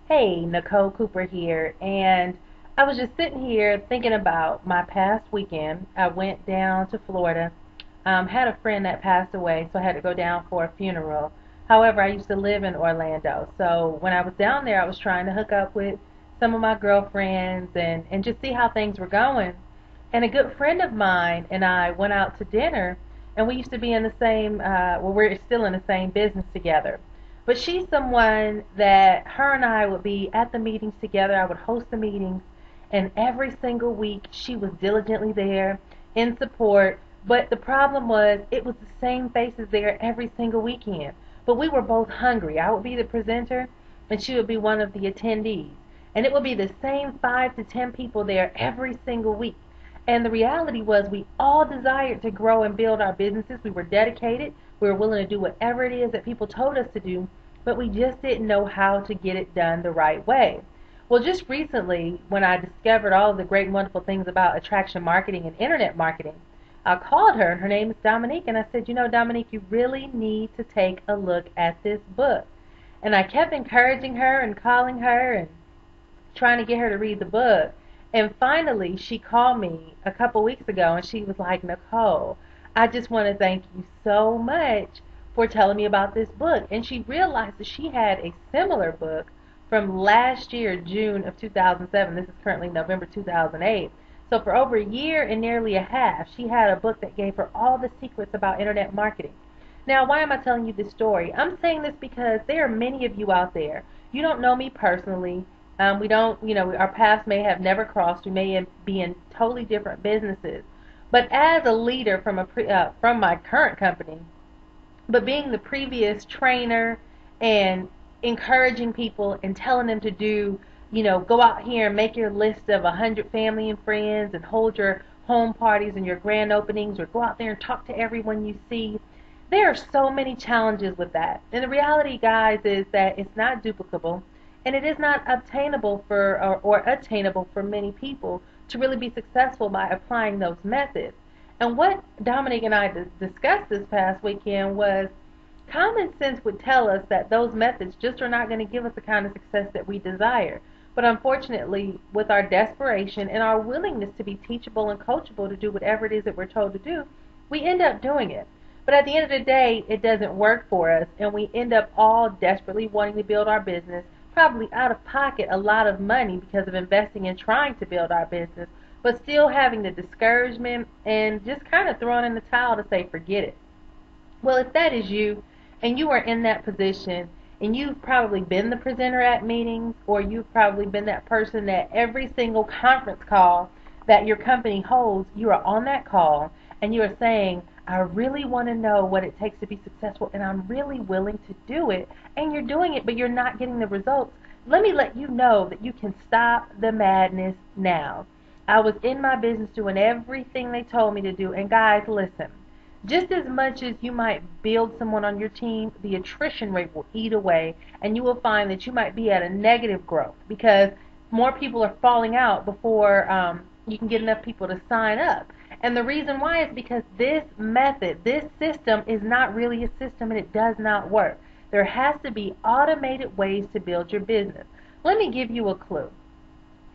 Hey, Nicole Cooper here, and I was just sitting here thinking about my past weekend. I went down to Florida, had a friend that passed away, so I had to go down for a funeral. However, I used to live in Orlando, so when I was down there, I was trying to hook up with some of my girlfriends and just see how things were going. And a good friend of mine and I went out to dinner, and we used to be in the same, well, we're still in the same business together. But she's someone that her and I would be at the meetings together. I would host the meetings, and every single week she was diligently there in support. But the problem was, it was the same faces there every single weekend. But we were both hungry. I would be the presenter, and she would be one of the attendees. And it would be the same 5 to 10 people there every single week. And the reality was, we all desired to grow and build our businesses. We were dedicated. We were willing to do whatever it is that people told us to do, but we just didn't know how to get it done the right way. Well, just recently, when I discovered all of the great and wonderful things about attraction marketing and internet marketing, I called her, and her name is Dominique, and I said, Dominique, you really need to take a look at this book. And I kept encouraging her and calling her and trying to get her to read the book. And finally, she called me a couple weeks ago and she was like, Nicole, I just want to thank you so much for telling me about this book. And she realized that she had a similar book from last year, June of 2007. This is currently November 2008. So for over a year and nearly a half, she had a book that gave her all the secrets about internet marketing. Now, why am I telling you this story? I'm saying this because there are many of you out there. You don't know me personally. We don't, our paths may have never crossed. We may be in totally different businesses. But as a leader from my current company, but being the previous trainer and encouraging people and telling them to do, go out here and make your list of 100 family and friends and hold your home parties and your grand openings, or go out there and talk to everyone you see. There are so many challenges with that. And the reality, guys, is that it's not duplicable, and it is not obtainable or attainable for many people to really be successful by applying those methods. And what Dominic and I discussed this past weekend was, common sense would tell us that those methods just are not going to give us the kind of success that we desire. But unfortunately, with our desperation and our willingness to be teachable and coachable to do whatever it is that we're told to do, we end up doing it. But at the end of the day, it doesn't work for us, and we end up all desperately wanting to build our business, probably out of pocket a lot of money because of investing in trying to build our business, but still having the discouragement and just kind of throwing in the towel to say, forget it. Well, if that is you, and you are in that position, and you've probably been the presenter at meetings, or you've probably been that person that every single conference call that your company holds, you are on that call, and you are saying, I really want to know what it takes to be successful, and I'm really willing to do it, and you're doing it, but you're not getting the results. Let me let you know that you can stop the madness now. I was in my business doing everything they told me to do, and guys, listen, just as much as you might build someone on your team, the attrition rate will eat away, and you will find that you might be at a negative growth because more people are falling out before you can get enough people to sign up. And the reason why is because this method, this system is not really a system, and it does not work. There has to be automated ways to build your business. Let me give you a clue.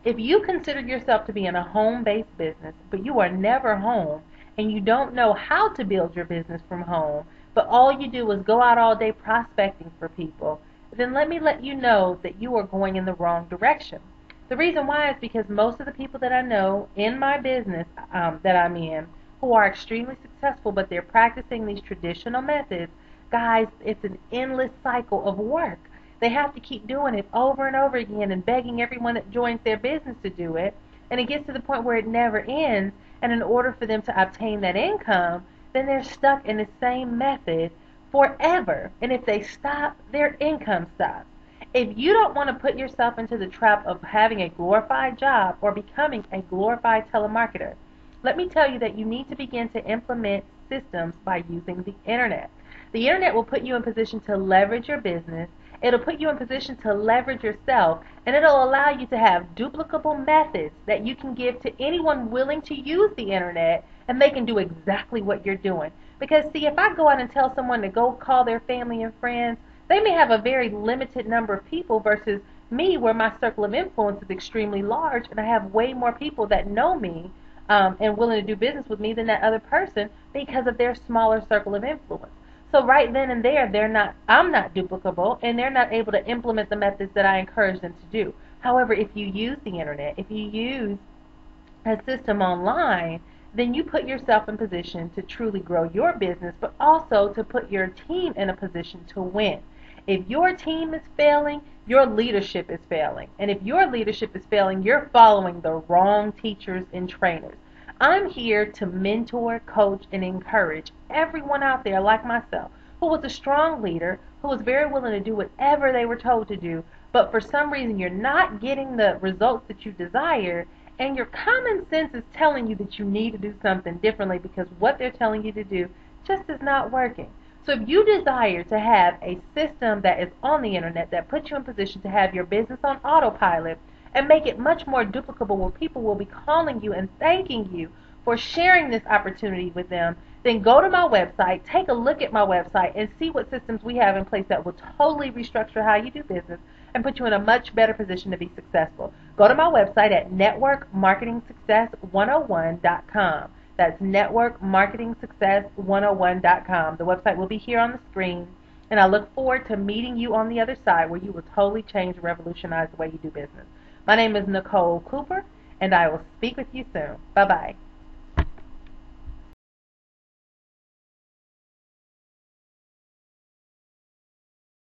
If you consider yourself to be in a home-based business, but you are never home, and you don't know how to build your business from home, but all you do is go out all day prospecting for people, then let me let you know that you are going in the wrong direction. The reason why is because most of the people that I know in my business that I'm in who are extremely successful, but they're practicing these traditional methods, guys, it's an endless cycle of work. They have to keep doing it over and over again and begging everyone that joins their business to do it. And it gets to the point where it never ends. And in order for them to obtain that income, then they're stuck in the same method forever. And if they stop, their income stops. If you don't want to put yourself into the trap of having a glorified job or becoming a glorified telemarketer, let me tell you that you need to begin to implement systems by using the internet. The internet will put you in position to leverage your business. It'll put you in position to leverage yourself, and it'll allow you to have duplicable methods that you can give to anyone willing to use the internet, and they can do exactly what you're doing. Because, see, if I go out and tell someone to go call their family and friends, they may have a very limited number of people versus me where my circle of influence is extremely large and I have way more people that know me and willing to do business with me than that other person because of their smaller circle of influence. So right then and there, I'm not duplicable, and they're not able to implement the methods that I encourage them to do. However, if you use the internet, if you use a system online, then you put yourself in position to truly grow your business, but also to put your team in a position to win. If your team is failing, your leadership is failing. And if your leadership is failing, you're following the wrong teachers and trainers. I'm here to mentor, coach, and encourage everyone out there like myself who was a strong leader, who was very willing to do whatever they were told to do, but for some reason you're not getting the results that you desire, and your common sense is telling you that you need to do something differently because what they're telling you to do just is not working. So if you desire to have a system that is on the internet that puts you in position to have your business on autopilot and make it much more duplicable where people will be calling you and thanking you for sharing this opportunity with them, then go to my website, take a look at my website, and see what systems we have in place that will totally restructure how you do business and put you in a much better position to be successful. Go to my website at networkmarketingsuccess101.com. That's networkmarketingsuccess101.com. The website will be here on the screen, and I look forward to meeting you on the other side where you will totally change and revolutionize the way you do business. My name is Nicole Cooper, and I will speak with you soon. Bye-bye.